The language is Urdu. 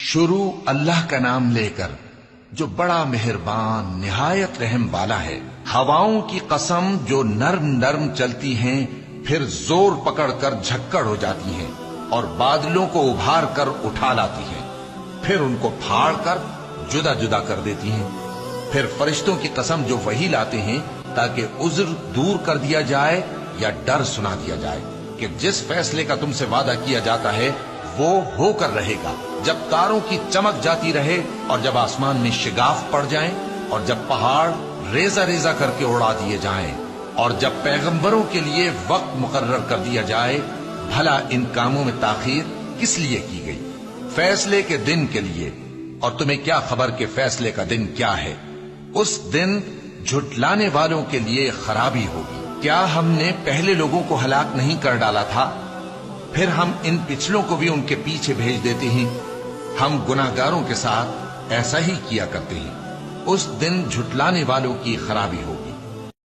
شروع اللہ کا نام لے کر جو بڑا مہربان نہایت رحم والا ہے۔ ہواؤں کی قسم جو نرم نرم چلتی ہیں پھر زور پکڑ کر جھکڑ ہو جاتی ہیں اور بادلوں کو ابھار کر اٹھا لاتی ہیں، پھر ان کو پھاڑ کر جدا جدا کر دیتی ہیں۔ پھر فرشتوں کی قسم جو وحی لاتے ہیں تاکہ عذر دور کر دیا جائے یا ڈر سنا دیا جائے کہ جس فیصلے کا تم سے وعدہ کیا جاتا ہے وہ ہو کر رہے گا، جب تاروں کی چمک جاتی رہے اور جب آسمان میں شگاف پڑ جائیں اور جب پہاڑ ریزہ ریزہ کر کے اڑا دیے جائیں اور جب پیغمبروں کے لیے وقت مقرر کر دیا جائے۔ بھلا ان کاموں میں تاخیر کس لیے کی گئی؟ فیصلے کے دن کے لیے، اور تمہیں کیا خبر کہ فیصلے کا دن کیا ہے؟ اس دن جھٹلانے والوں کے لیے خرابی ہوگی۔ کیا ہم نے پہلے لوگوں کو ہلاک نہیں کر ڈالا تھا؟ پھر ہم ان پچھلوں کو بھی ان کے پیچھے بھیج دیتے ہیں۔ ہم گناہگاروں کے ساتھ ایسا ہی کیا کرتے ہیں۔ اس دن جھٹلانے والوں کی خرابی ہوگی۔